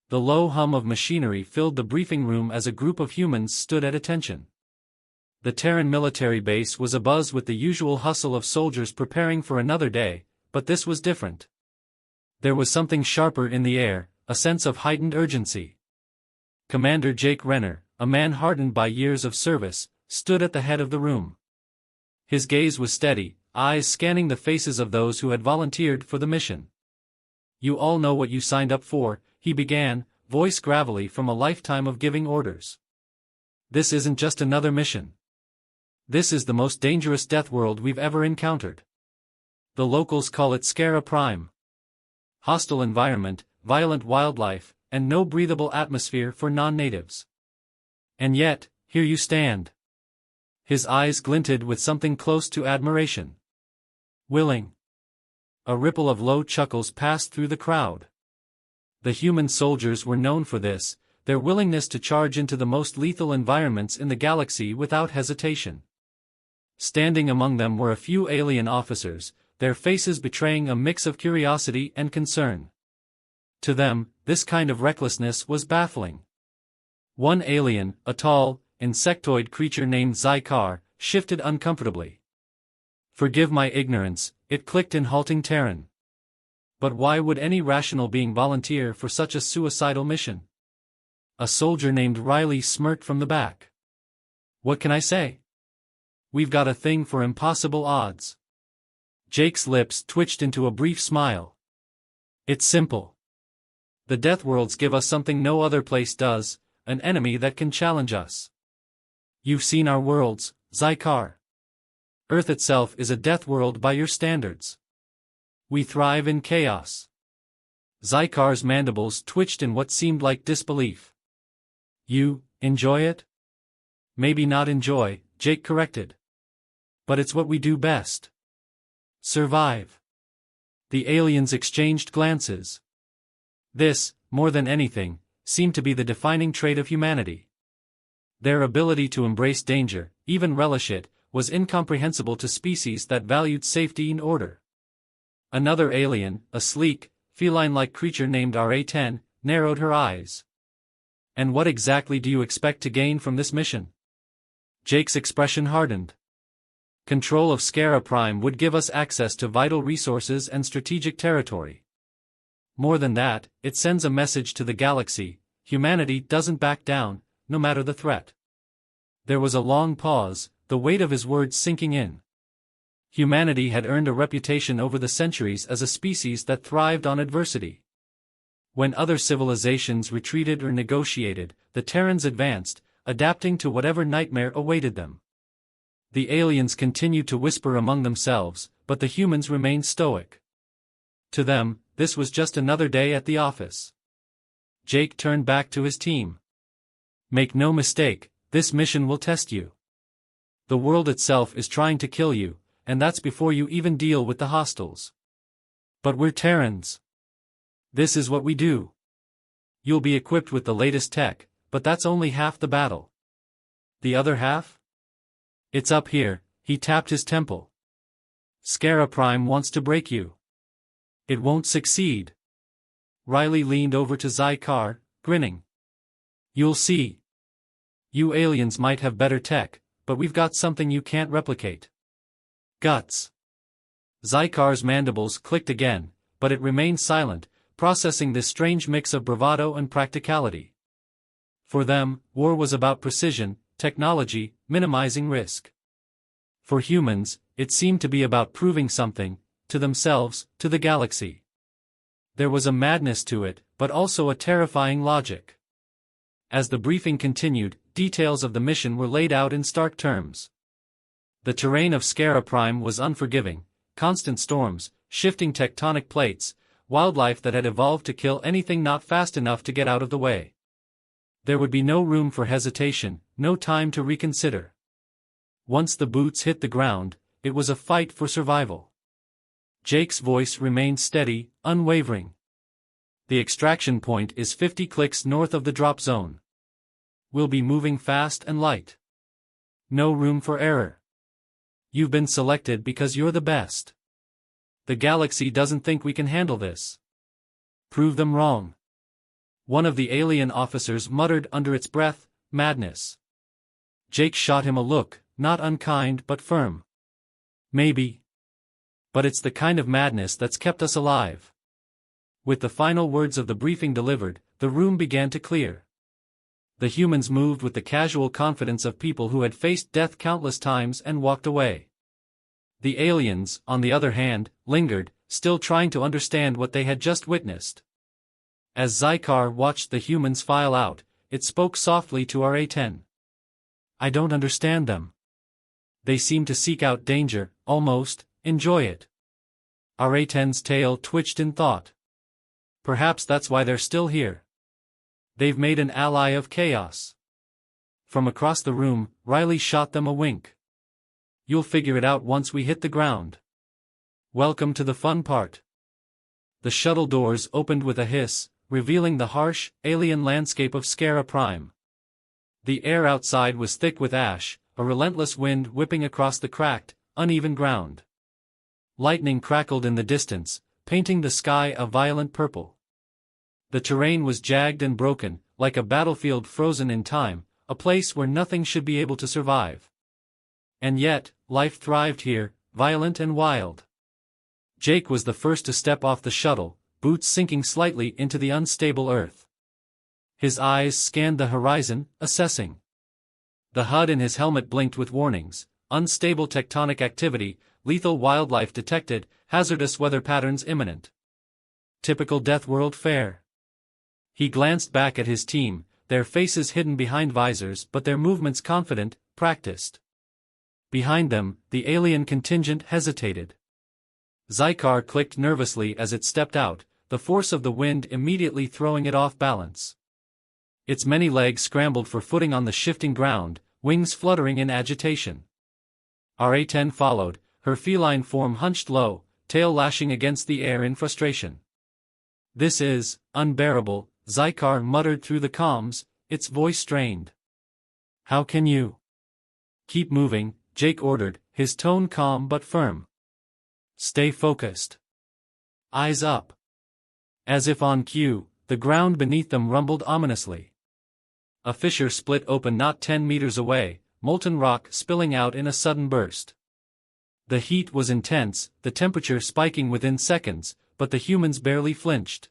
The low hum of machinery filled the briefing room as a group of humans stood at attention. The Terran military base was abuzz with the usual hustle of soldiers preparing for another day, but this was different. There was something sharper in the air, a sense of heightened urgency. Commander Jake Renner, a man hardened by years of service, stood at the head of the room. His gaze was steady, eyes scanning the faces of those who had volunteered for the mission. "You all know what you signed up for," he began, voice gravelly from a lifetime of giving orders. "This isn't just another mission. This is the most dangerous death world we've ever encountered. The locals call it Scara Prime. Hostile environment, violent wildlife, and no breathable atmosphere for non-natives. And yet, here you stand." His eyes glinted with something close to admiration. "Willing." A ripple of low chuckles passed through the crowd. The human soldiers were known for this, their willingness to charge into the most lethal environments in the galaxy without hesitation. Standing among them were a few alien officers, their faces betraying a mix of curiosity and concern. To them, this kind of recklessness was baffling. One alien, a tall, insectoid creature named Zykar, shifted uncomfortably. "Forgive my ignorance," it clicked in halting Terran. "But why would any rational being volunteer for such a suicidal mission?" A soldier named Riley smirked from the back. "What can I say? We've got a thing for impossible odds." Jake's lips twitched into a brief smile. "It's simple. The Death Worlds give us something no other place does, an enemy that can challenge us. You've seen our worlds, Zykar. Earth itself is a death world by your standards. We thrive in chaos." Zykar's mandibles twitched in what seemed like disbelief. "You enjoy it?" "Maybe not enjoy," Jake corrected. "But it's what we do best. Survive." The aliens exchanged glances. This, more than anything, seemed to be the defining trait of humanity. Their ability to embrace danger, even relish it, was incomprehensible to species that valued safety and order. Another alien, a sleek, feline-like creature named RA-10, narrowed her eyes. "And what exactly do you expect to gain from this mission?" Jake's expression hardened. "Control of Scara Prime would give us access to vital resources and strategic territory. More than that, it sends a message to the galaxy: humanity doesn't back down, no matter the threat." There was a long pause, the weight of his words sinking in. Humanity had earned a reputation over the centuries as a species that thrived on adversity. When other civilizations retreated or negotiated, the Terrans advanced, adapting to whatever nightmare awaited them. The aliens continued to whisper among themselves, but the humans remained stoic. To them, this was just another day at the office. Jake turned back to his team. "Make no mistake, this mission will test you. The world itself is trying to kill you, and that's before you even deal with the hostiles. But we're Terrans. This is what we do. You'll be equipped with the latest tech, but that's only half the battle. The other half? It's up here." He tapped his temple. "Scara Prime wants to break you. It won't succeed." Riley leaned over to Zykar, grinning. "You'll see. You aliens might have better tech, but we've got something you can't replicate. Guts." Zykar's mandibles clicked again, but it remained silent, processing this strange mix of bravado and practicality. For them, war was about precision, technology, minimizing risk. For humans, it seemed to be about proving something, to themselves, to the galaxy. There was a madness to it, but also a terrifying logic. As the briefing continued, details of the mission were laid out in stark terms. The terrain of Scara Prime was unforgiving: constant storms, shifting tectonic plates, wildlife that had evolved to kill anything not fast enough to get out of the way. There would be no room for hesitation, no time to reconsider. Once the boots hit the ground, it was a fight for survival. Jake's voice remained steady, unwavering. "The extraction point is 50 clicks north of the drop zone. We'll be moving fast and light. No room for error. You've been selected because you're the best. The galaxy doesn't think we can handle this. Prove them wrong." One of the alien officers muttered under its breath, "Madness." Jake shot him a look, not unkind but firm. "Maybe. But it's the kind of madness that's kept us alive." With the final words of the briefing delivered, the room began to clear. The humans moved with the casual confidence of people who had faced death countless times and walked away. The aliens, on the other hand, lingered, still trying to understand what they had just witnessed. As Zykar watched the humans file out, it spoke softly to RA-10. "I don't understand them. They seem to seek out danger, almost enjoy it." RA-10's tail twitched in thought. Perhaps that's why they're still here. They've made an ally of chaos. From across the room, Riley shot them a wink. "You'll figure it out once we hit the ground. Welcome to the fun part." The shuttle doors opened with a hiss, revealing the harsh, alien landscape of Skara Prime. The air outside was thick with ash, a relentless wind whipping across the cracked, uneven ground. Lightning crackled in the distance, painting the sky a violent purple. The terrain was jagged and broken, like a battlefield frozen in time, a place where nothing should be able to survive. And yet, life thrived here, violent and wild. Jake was the first to step off the shuttle, boots sinking slightly into the unstable earth. His eyes scanned the horizon, assessing. The HUD in his helmet blinked with warnings: unstable tectonic activity, lethal wildlife detected, hazardous weather patterns imminent. Typical Death World fare. He glanced back at his team, their faces hidden behind visors but their movements confident, practiced. Behind them, the alien contingent hesitated. Zykar clicked nervously as it stepped out, the force of the wind immediately throwing it off balance. Its many legs scrambled for footing on the shifting ground, wings fluttering in agitation. RA-10 followed, her feline form hunched low, tail lashing against the air in frustration. "This is unbearable," Zykar muttered through the comms, its voice strained. "How can you?" "Keep moving," Jake ordered, his tone calm but firm. "Stay focused. Eyes up." As if on cue, the ground beneath them rumbled ominously. A fissure split open not 10 meters away, molten rock spilling out in a sudden burst. The heat was intense, the temperature spiking within seconds, but the humans barely flinched.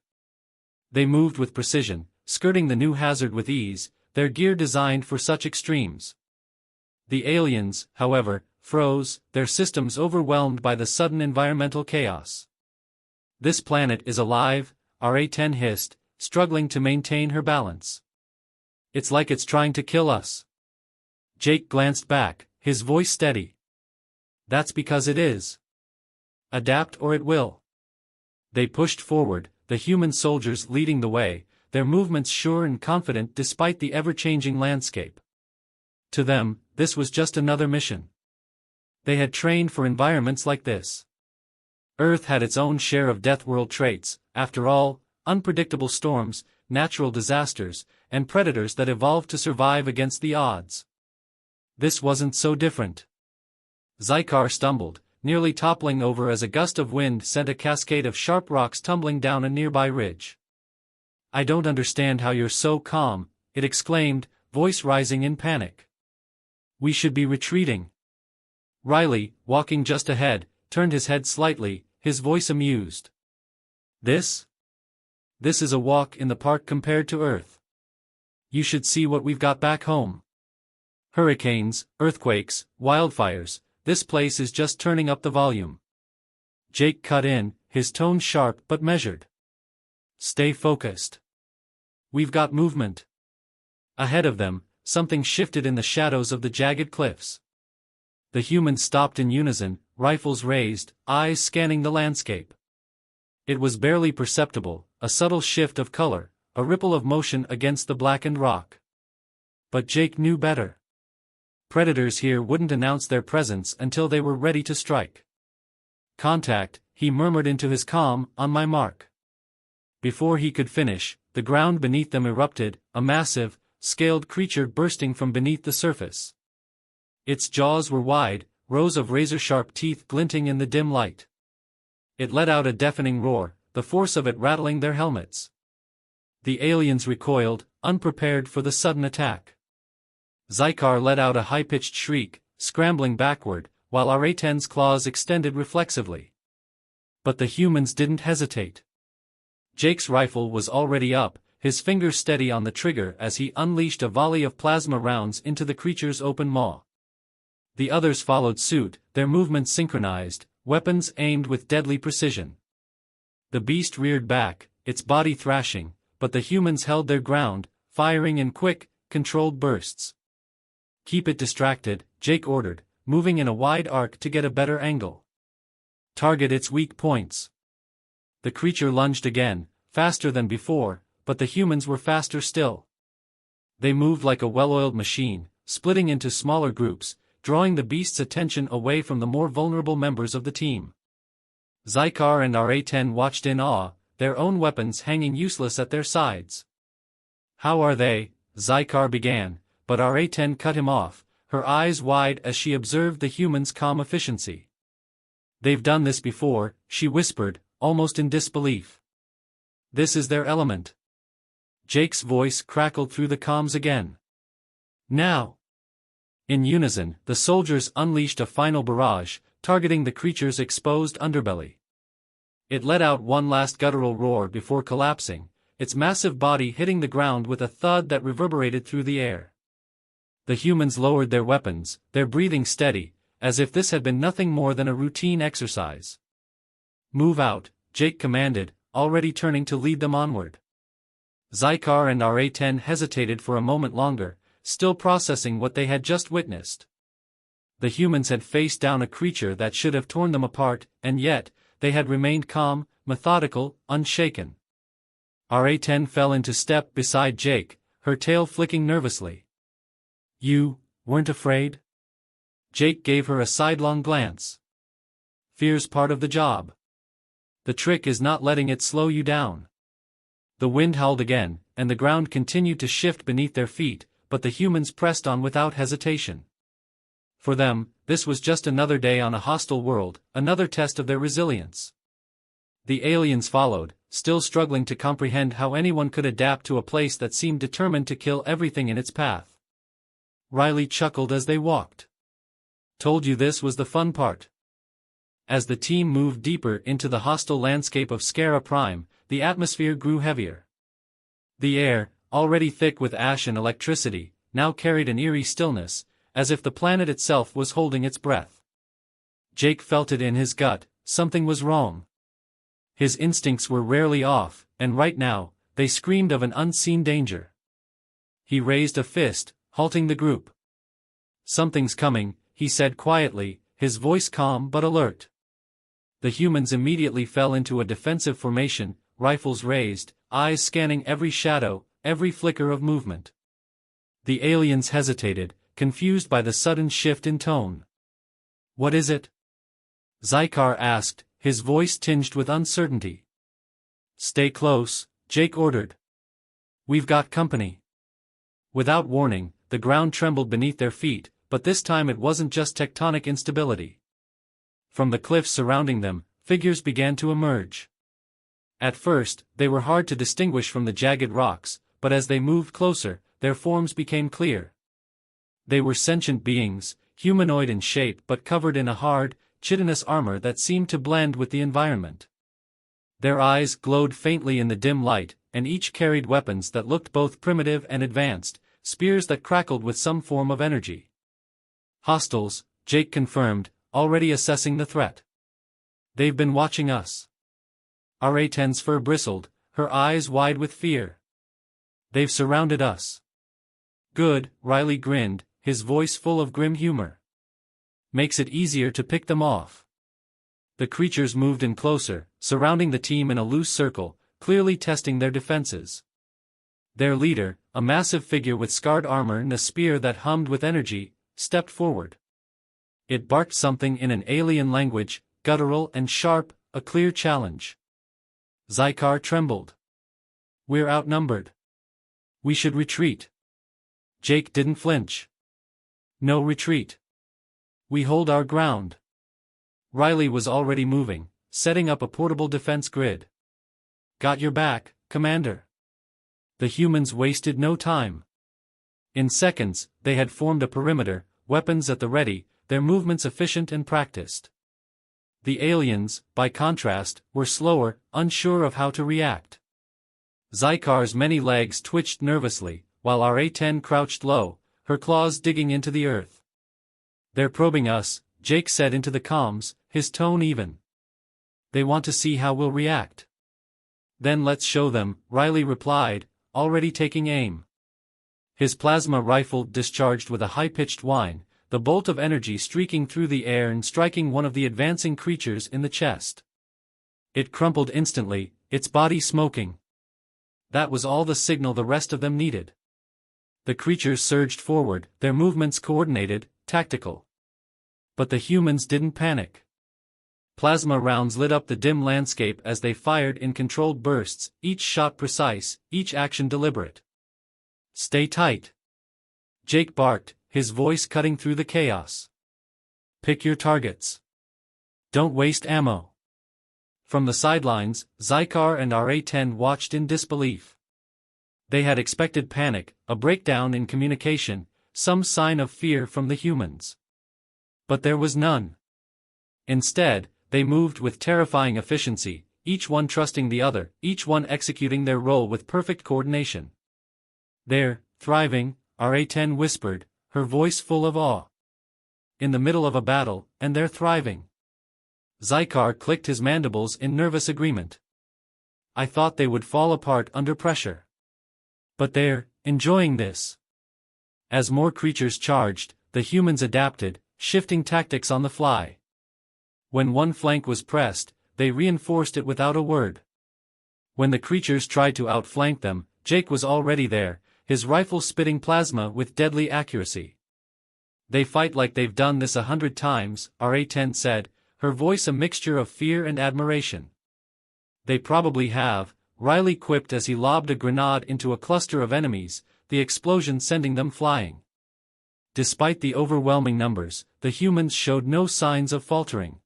They moved with precision, skirting the new hazard with ease, their gear designed for such extremes. The aliens, however, froze, their systems overwhelmed by the sudden environmental chaos. "This planet is alive," RA-10 hissed, struggling to maintain her balance. "It's like it's trying to kill us." Jake glanced back, his voice steady. "That's because it is. Adapt or it will." They pushed forward, the human soldiers leading the way, their movements sure and confident despite the ever-changing landscape. To them, this was just another mission. They had trained for environments like this. Earth had its own share of Death World traits, after all: unpredictable storms, natural disasters, and predators that evolved to survive against the odds. This wasn't so different. Zykar stumbled, nearly toppling over as a gust of wind sent a cascade of sharp rocks tumbling down a nearby ridge. "I don't understand how you're so calm," it exclaimed, voice rising in panic. "We should be retreating." Riley, walking just ahead, turned his head slightly, his voice amused. This is a walk in the park compared to Earth. You should see what we've got back home. Hurricanes, earthquakes, wildfires, this place is just turning up the volume." Jake cut in, his tone sharp but measured. "Stay focused. We've got movement." Ahead of them, something shifted in the shadows of the jagged cliffs. The humans stopped in unison, rifles raised, eyes scanning the landscape. It was barely perceptible, a subtle shift of color, a ripple of motion against the blackened rock. But Jake knew better. Predators here wouldn't announce their presence until they were ready to strike. "Contact," he murmured into his comm, "on my mark." Before he could finish, the ground beneath them erupted, a massive, scaled creature bursting from beneath the surface. Its jaws were wide, rows of razor-sharp teeth glinting in the dim light. It let out a deafening roar, the force of it rattling their helmets. The aliens recoiled, unprepared for the sudden attack. Zykar let out a high-pitched shriek, scrambling backward, while R-10's claws extended reflexively. But the humans didn't hesitate. Jake's rifle was already up, his fingers steady on the trigger as he unleashed a volley of plasma rounds into the creature's open maw. The others followed suit, their movements synchronized, weapons aimed with deadly precision. The beast reared back, its body thrashing, but the humans held their ground, firing in quick, controlled bursts. "Keep it distracted," Jake ordered, moving in a wide arc to get a better angle. "Target its weak points." The creature lunged again, faster than before, but the humans were faster still. They moved like a well-oiled machine, splitting into smaller groups, drawing the beast's attention away from the more vulnerable members of the team. Zykar and R-10 watched in awe, their own weapons hanging useless at their sides. "How are they?" Zykar began, but R-10 cut him off, her eyes wide as she observed the humans' calm efficiency. "They've done this before," she whispered, almost in disbelief. "This is their element." Jake's voice crackled through the comms again. "Now!" In unison, the soldiers unleashed a final barrage, targeting the creature's exposed underbelly. It let out one last guttural roar before collapsing, its massive body hitting the ground with a thud that reverberated through the air. The humans lowered their weapons, their breathing steady, as if this had been nothing more than a routine exercise. "Move out," Jake commanded, already turning to lead them onward. Zykar and R-10 hesitated for a moment longer, still processing what they had just witnessed. The humans had faced down a creature that should have torn them apart, and yet, they had remained calm, methodical, unshaken. R-10 fell into step beside Jake, her tail flicking nervously. "You weren't afraid?" Jake gave her a sidelong glance. "Fear's part of the job. The trick is not letting it slow you down." The wind howled again, and the ground continued to shift beneath their feet, but the humans pressed on without hesitation. For them, this was just another day on a hostile world, another test of their resilience. The aliens followed, still struggling to comprehend how anyone could adapt to a place that seemed determined to kill everything in its path. Riley chuckled as they walked. "Told you this was the fun part." As the team moved deeper into the hostile landscape of Skara Prime, the atmosphere grew heavier. The air, already thick with ash and electricity, now carried an eerie stillness, as if the planet itself was holding its breath. Jake felt it in his gut, something was wrong. His instincts were rarely off, and right now, they screamed of an unseen danger. He raised a fist, halting the group. "Something's coming," he said quietly, his voice calm but alert. The humans immediately fell into a defensive formation, rifles raised, eyes scanning every shadow, every flicker of movement. The aliens hesitated, confused by the sudden shift in tone. "What is it?" Zykar asked, his voice tinged with uncertainty. "Stay close," Jake ordered. "We've got company." Without warning, the ground trembled beneath their feet, but this time it wasn't just tectonic instability. From the cliffs surrounding them, figures began to emerge. At first, they were hard to distinguish from the jagged rocks, but as they moved closer, their forms became clear. They were sentient beings, humanoid in shape but covered in a hard, chitinous armor that seemed to blend with the environment. Their eyes glowed faintly in the dim light, and each carried weapons that looked both primitive and advanced, spears that crackled with some form of energy. "Hostiles," Jake confirmed, already assessing the threat. "They've been watching us." R-10's fur bristled, her eyes wide with fear. "They've surrounded us." "Good," Riley grinned, his voice full of grim humor. "Makes it easier to pick them off." The creatures moved in closer, surrounding the team in a loose circle, clearly testing their defenses. Their leader, a massive figure with scarred armor and a spear that hummed with energy, stepped forward. It barked something in an alien language, guttural and sharp, a clear challenge. Zykar trembled. "We're outnumbered. We should retreat." Jake didn't flinch. "No retreat. We hold our ground." Riley was already moving, setting up a portable defense grid. "Got your back, Commander." The humans wasted no time. In seconds, they had formed a perimeter, weapons at the ready, their movements efficient and practiced. The aliens, by contrast, were slower, unsure of how to react. Zykar's many legs twitched nervously, while Ra-10 crouched low, her claws digging into the earth. "They're probing us," Jake said into the comms, his tone even. "They want to see how we'll react." "Then let's show them," Riley replied, already taking aim. His plasma rifle discharged with a high-pitched whine, the bolt of energy streaking through the air and striking one of the advancing creatures in the chest. It crumpled instantly, its body smoking. That was all the signal the rest of them needed. The creatures surged forward, their movements coordinated, tactical. But the humans didn't panic. Plasma rounds lit up the dim landscape as they fired in controlled bursts, each shot precise, each action deliberate. "Stay tight," Jake barked, his voice cutting through the chaos. "Pick your targets. Don't waste ammo." From the sidelines, Zykar and Ra-10 watched in disbelief. They had expected panic, a breakdown in communication, some sign of fear from the humans. But there was none. Instead, they moved with terrifying efficiency, each one trusting the other, each one executing their role with perfect coordination. "They're thriving," Ra-10 whispered, her voice full of awe. "In the middle of a battle, and they're thriving." Zykar clicked his mandibles in nervous agreement. "I thought they would fall apart under pressure. But they're enjoying this." As more creatures charged, the humans adapted, shifting tactics on the fly. When one flank was pressed, they reinforced it without a word. When the creatures tried to outflank them, Jake was already there, his rifle spitting plasma with deadly accuracy. "They fight like they've done this 100 times, Ra-10 said, her voice a mixture of fear and admiration. "They probably have," Riley quipped as he lobbed a grenade into a cluster of enemies, the explosion sending them flying. Despite the overwhelming numbers, the humans showed no signs of faltering.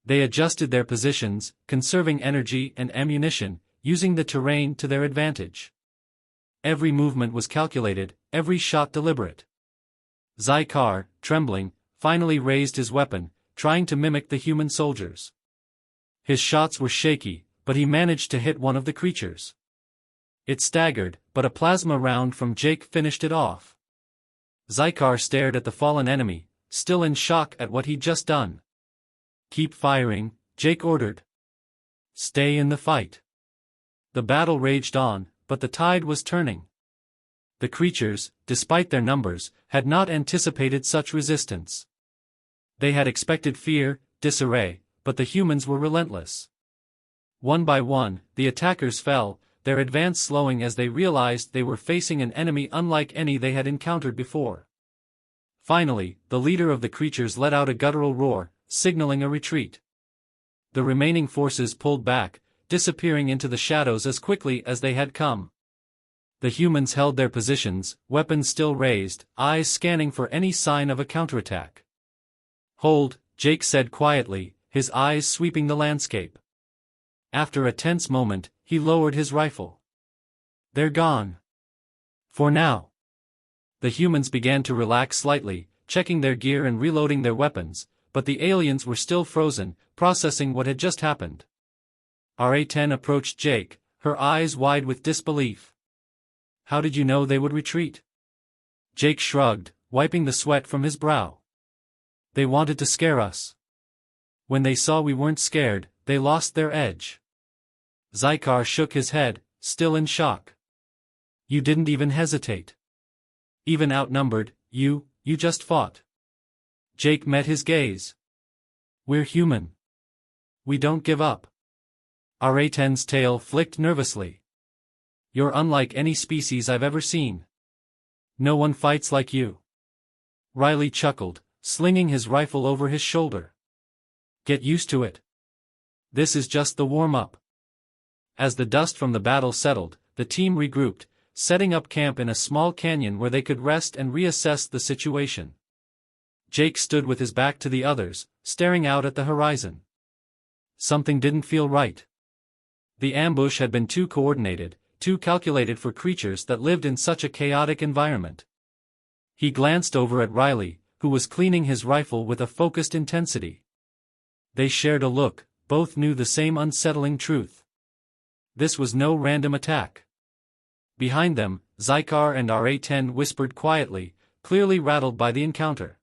They adjusted their positions, conserving energy and ammunition, using the terrain to their advantage. Every movement was calculated, every shot deliberate. Zykar, trembling, finally raised his weapon, trying to mimic the human soldiers. His shots were shaky, but he managed to hit one of the creatures. It staggered, but a plasma round from Jake finished it off. Zykar stared at the fallen enemy, still in shock at what he'd just done. "Keep firing," Jake ordered. "Stay in the fight." The battle raged on, but the tide was turning. The creatures, despite their numbers, had not anticipated such resistance. They had expected fear, disarray, but the humans were relentless. One by one, the attackers fell, their advance slowing as they realized they were facing an enemy unlike any they had encountered before. Finally, the leader of the creatures let out a guttural roar, signaling a retreat. The remaining forces pulled back, disappearing into the shadows as quickly as they had come. The humans held their positions, weapons still raised, eyes scanning for any sign of a counterattack. "Hold," Jake said quietly, his eyes sweeping the landscape. After a tense moment, he lowered his rifle. "They're gone. For now." The humans began to relax slightly, checking their gear and reloading their weapons, but the aliens were still frozen, processing what had just happened. Ra-10 approached Jake, her eyes wide with disbelief. "How did you know they would retreat?" Jake shrugged, wiping the sweat from his brow. "They wanted to scare us. When they saw we weren't scared, they lost their edge." Zykar shook his head, still in shock. "You didn't even hesitate. Even outnumbered, you just fought." Jake met his gaze. "We're human. We don't give up." Ra-10's tail flicked nervously. "You're unlike any species I've ever seen. No one fights like you." Riley chuckled, slinging his rifle over his shoulder. "Get used to it. This is just the warm-up." As the dust from the battle settled, the team regrouped, setting up camp in a small canyon where they could rest and reassess the situation. Jake stood with his back to the others, staring out at the horizon. Something didn't feel right. The ambush had been too coordinated, too calculated for creatures that lived in such a chaotic environment. He glanced over at Riley, who was cleaning his rifle with a focused intensity. They shared a look, both knew the same unsettling truth. This was no random attack. Behind them, Zykar and RA-10 whispered quietly, clearly rattled by the encounter.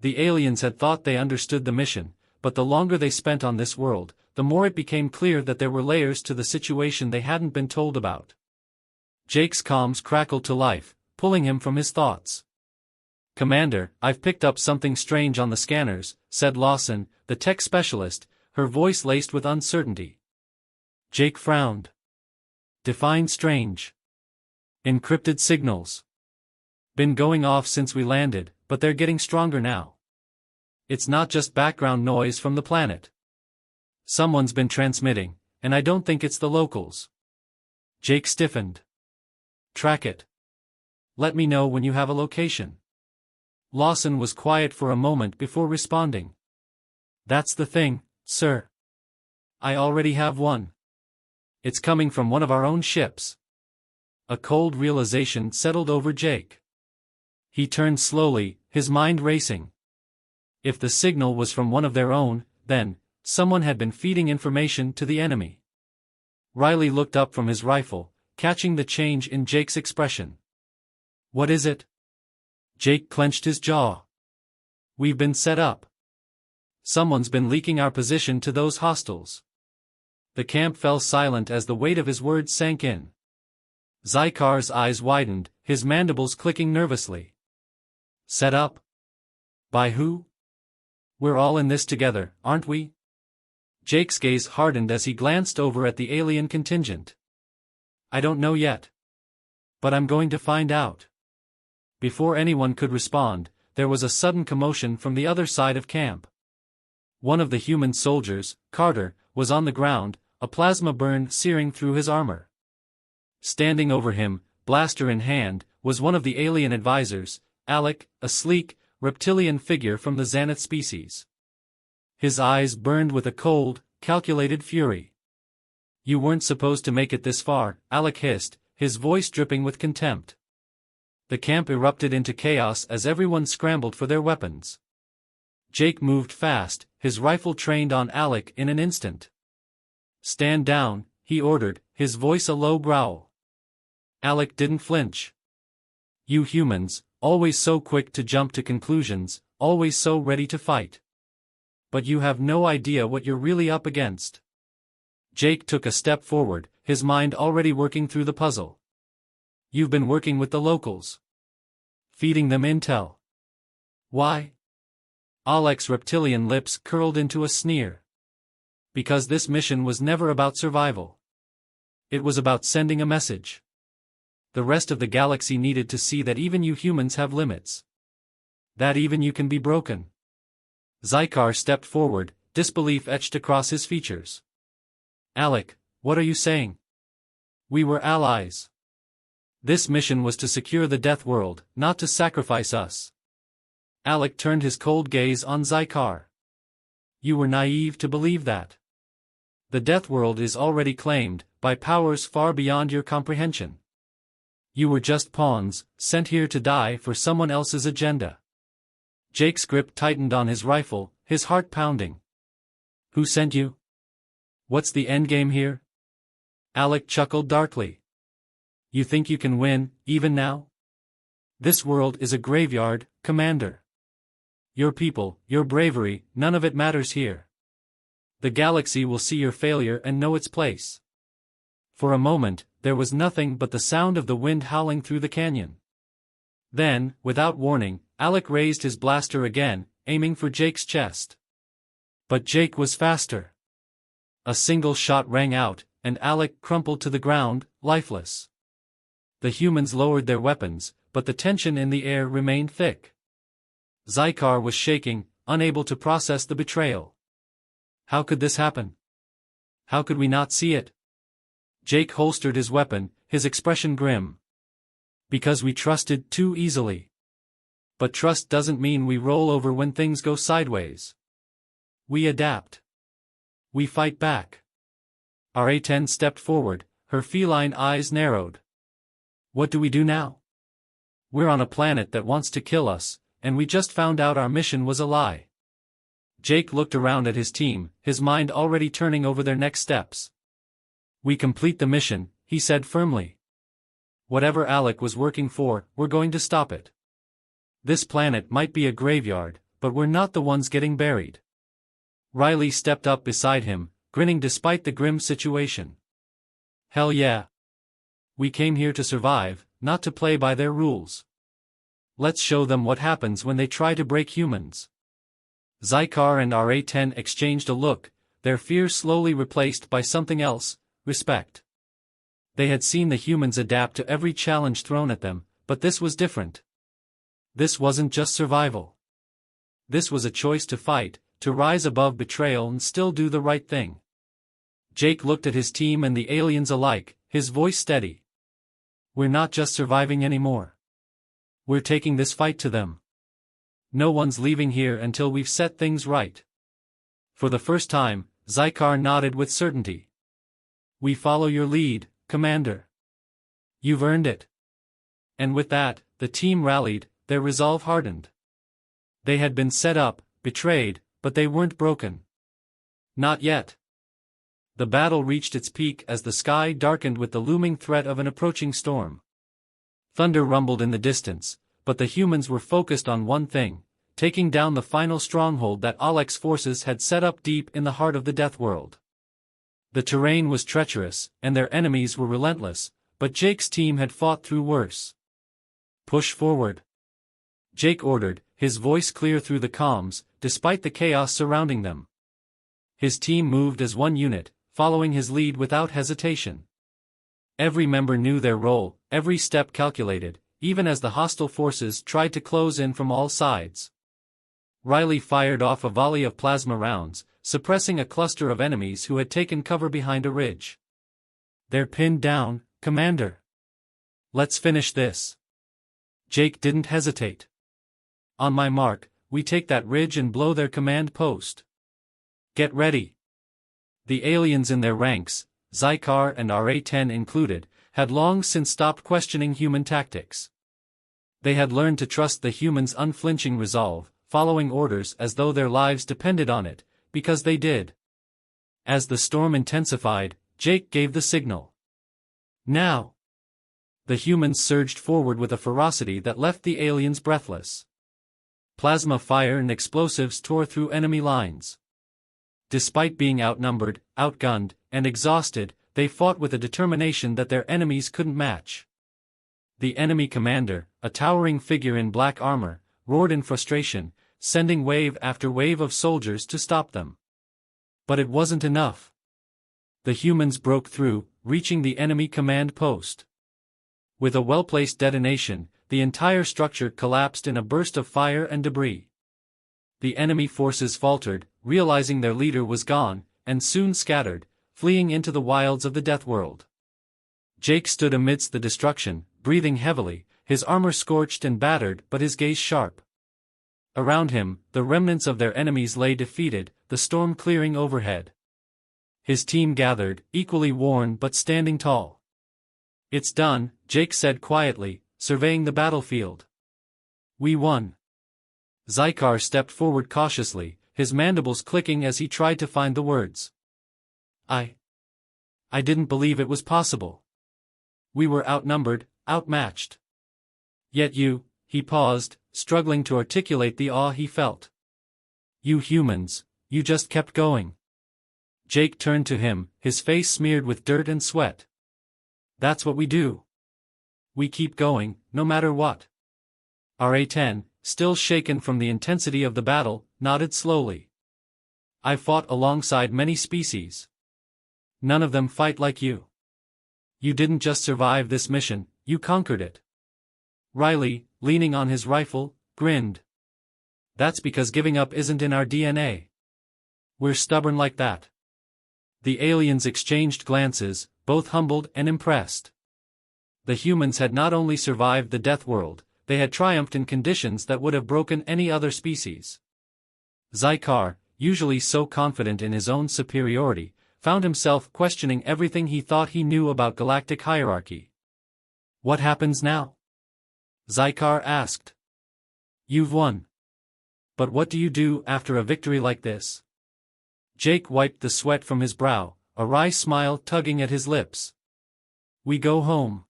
The aliens had thought they understood the mission, but the longer they spent on this world, the more it became clear that there were layers to the situation they hadn't been told about. Jake's comms crackled to life, pulling him from his thoughts. "Commander, I've picked up something strange on the scanners," said Lawson, the tech specialist, her voice laced with uncertainty. Jake frowned. "Define strange." "Encrypted signals. Been going off since we landed, but they're getting stronger now. It's not just background noise from the planet. Someone's been transmitting, and I don't think it's the locals." Jake stiffened. "Track it. Let me know when you have a location." Lawson was quiet for a moment before responding. "That's the thing, sir. I already have one. It's coming from one of our own ships." A cold realization settled over Jake. He turned slowly, his mind racing. If the signal was from one of their own, then someone had been feeding information to the enemy. Riley looked up from his rifle, catching the change in Jake's expression. "What is it?" Jake clenched his jaw. "We've been set up. Someone's been leaking our position to those hostiles." The camp fell silent as the weight of his words sank in. Zykar's eyes widened, his mandibles clicking nervously. "Set up? By who? We're all in this together, aren't we?" Jake's gaze hardened as he glanced over at the alien contingent. "I don't know yet. But I'm going to find out." Before anyone could respond, there was a sudden commotion from the other side of camp. One of the human soldiers, Carter, was on the ground, a plasma burn searing through his armor. Standing over him, blaster in hand, was one of the alien advisors, Alec, a sleek, reptilian figure from the Xanath species. His eyes burned with a cold, calculated fury. "You weren't supposed to make it this far," Alec hissed, his voice dripping with contempt. The camp erupted into chaos as everyone scrambled for their weapons. Jake moved fast, his rifle trained on Alec in an instant. "Stand down," he ordered, his voice a low growl. Alec didn't flinch. "You humans, always so quick to jump to conclusions, always so ready to fight. But you have no idea what you're really up against." Jake took a step forward, his mind already working through the puzzle. "You've been working with the locals. Feeding them intel. Why?" Alec's reptilian lips curled into a sneer. "Because this mission was never about survival. It was about sending a message. The rest of the galaxy needed to see that even you humans have limits. That even you can be broken." Zykar stepped forward, disbelief etched across his features. "Alec, what are you saying? We were allies. This mission was to secure the Death World, not to sacrifice us." Alec turned his cold gaze on Zykar. "You were naive to believe that. The Death World is already claimed, by powers far beyond your comprehension. You were just pawns, sent here to die for someone else's agenda." Jake's grip tightened on his rifle, his heart pounding. "Who sent you? What's the endgame here?" Alec chuckled darkly. "You think you can win, even now? This world is a graveyard, Commander. Your people, your bravery, none of it matters here. The galaxy will see your failure and know its place." For a moment, there was nothing but the sound of the wind howling through the canyon. Then, without warning, Alec raised his blaster again, aiming for Jake's chest. But Jake was faster. A single shot rang out, and Alec crumpled to the ground, lifeless. The humans lowered their weapons, but the tension in the air remained thick. Zykar was shaking, unable to process the betrayal. How could this happen? How could we not see it? Jake holstered his weapon, his expression grim. "Because we trusted too easily. But trust doesn't mean we roll over when things go sideways. We adapt. We fight back." RA-10 stepped forward, her feline eyes narrowed. What do we do now? We're on a planet that wants to kill us, and we just found out our mission was a lie. Jake looked around at his team, his mind already turning over their next steps. We complete the mission, he said firmly. Whatever Alec was working for, we're going to stop it. This planet might be a graveyard, but we're not the ones getting buried. Riley stepped up beside him, grinning despite the grim situation. Hell yeah. We came here to survive, not to play by their rules. Let's show them what happens when they try to break humans. Zycar and RA-10 exchanged a look, their fear slowly replaced by something else, respect. They had seen the humans adapt to every challenge thrown at them, but this was different. This wasn't just survival. This was a choice to fight, to rise above betrayal and still do the right thing. Jake looked at his team and the aliens alike, his voice steady. We're not just surviving anymore. We're taking this fight to them. No one's leaving here until we've set things right. For the first time, Zycar nodded with certainty. We follow your lead, Commander. You've earned it. And with that, the team rallied, their resolve hardened. They had been set up, betrayed, but they weren't broken. Not yet. The battle reached its peak as the sky darkened with the looming threat of an approaching storm. Thunder rumbled in the distance, but the humans were focused on one thing, taking down the final stronghold that Alec's forces had set up deep in the heart of the Death World. The terrain was treacherous, and their enemies were relentless, but Jake's team had fought through worse. Push forward. Jake ordered, his voice clear through the comms, despite the chaos surrounding them. His team moved as one unit, following his lead without hesitation. Every member knew their role, every step calculated, even as the hostile forces tried to close in from all sides. Riley fired off a volley of plasma rounds, suppressing a cluster of enemies who had taken cover behind a ridge. They're pinned down, Commander. Let's finish this. Jake didn't hesitate. On my mark, we take that ridge and blow their command post. Get ready. The aliens in their ranks, Zycar and RA-10 included, had long since stopped questioning human tactics. They had learned to trust the humans' unflinching resolve, following orders as though their lives depended on it, because they did. As the storm intensified, Jake gave the signal. Now! The humans surged forward with a ferocity that left the aliens breathless. Plasma fire and explosives tore through enemy lines. Despite being outnumbered, outgunned, and exhausted, they fought with a determination that their enemies couldn't match. The enemy commander, a towering figure in black armor, roared in frustration, sending wave after wave of soldiers to stop them. But it wasn't enough. The humans broke through, reaching the enemy command post. With a well-placed detonation, the entire structure collapsed in a burst of fire and debris. The enemy forces faltered, realizing their leader was gone, and soon scattered, fleeing into the wilds of the Death World. Jake stood amidst the destruction, breathing heavily, his armor scorched and battered but his gaze sharp. Around him, the remnants of their enemies lay defeated, the storm clearing overhead. His team gathered, equally worn but standing tall. It's done, Jake said quietly, surveying the battlefield. We won. Zycar stepped forward cautiously, his mandibles clicking as he tried to find the words. I didn't believe it was possible. We were outnumbered, outmatched. Yet he paused, struggling to articulate the awe he felt. You humans, you just kept going. Jake turned to him, his face smeared with dirt and sweat. That's what we do. We keep going, no matter what. RA-10, still shaken from the intensity of the battle, nodded slowly. I've fought alongside many species. None of them fight like you. You didn't just survive this mission, you conquered it. Riley, leaning on his rifle, grinned. That's because giving up isn't in our DNA. We're stubborn like that. The aliens exchanged glances, both humbled and impressed. The humans had not only survived the Death World, they had triumphed in conditions that would have broken any other species. Zycar, usually so confident in his own superiority, found himself questioning everything he thought he knew about galactic hierarchy. What happens now? Zykar asked. You've won. But what do you do after a victory like this? Jake wiped the sweat from his brow, a wry smile tugging at his lips. We go home.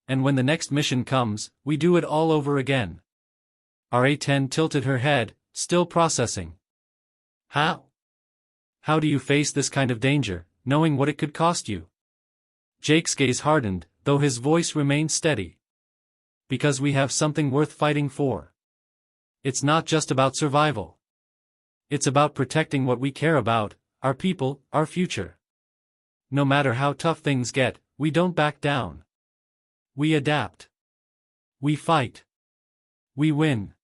And when the next mission comes, we do it all over again. RA-10 tilted her head, still processing. How? How do you face this kind of danger, knowing what it could cost you? Jake's gaze hardened, though his voice remained steady. Because we have something worth fighting for. It's not just about survival. It's about protecting what we care about, our people, our future. No matter how tough things get, we don't back down. We adapt. We fight. We win.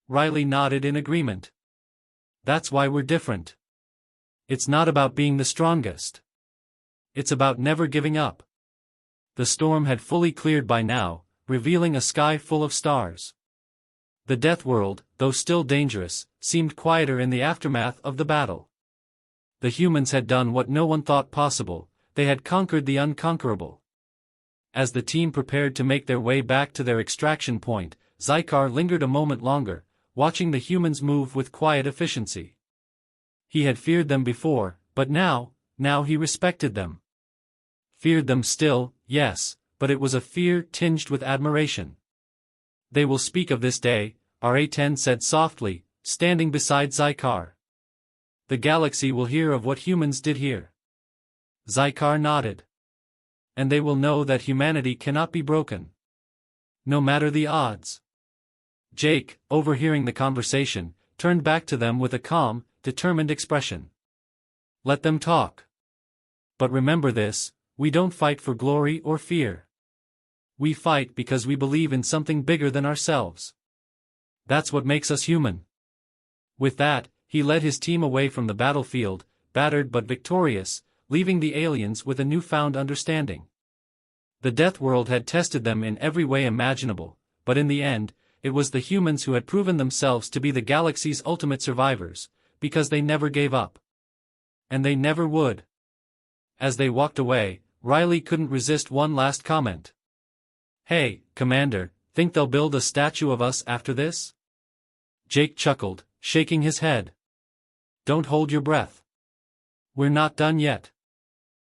Riley nodded in agreement. That's why we're different. It's not about being the strongest. It's about never giving up. The storm had fully cleared by now, revealing a sky full of stars. The Death World, though still dangerous, seemed quieter in the aftermath of the battle. The humans had done what no one thought possible, they had conquered the unconquerable. As the team prepared to make their way back to their extraction point, Zykar lingered a moment longer, watching the humans move with quiet efficiency. He had feared them before, but now he respected them. Feared them still, yes, but it was a fear tinged with admiration. They will speak of this day, RA-10 said softly, standing beside Zykar. The galaxy will hear of what humans did here. Zykar nodded. And they will know that humanity cannot be broken. No matter the odds. Jake, overhearing the conversation, turned back to them with a calm, determined expression. Let them talk. But remember this, we don't fight for glory or fear. We fight because we believe in something bigger than ourselves. That's what makes us human. With that, he led his team away from the battlefield, battered but victorious, leaving the aliens with a newfound understanding. The Death World had tested them in every way imaginable, but in the end, it was the humans who had proven themselves to be the galaxy's ultimate survivors, because they never gave up. And they never would. As they walked away, Riley couldn't resist one last comment. Hey, Commander, think they'll build a statue of us after this? Jake chuckled, shaking his head. Don't hold your breath. We're not done yet.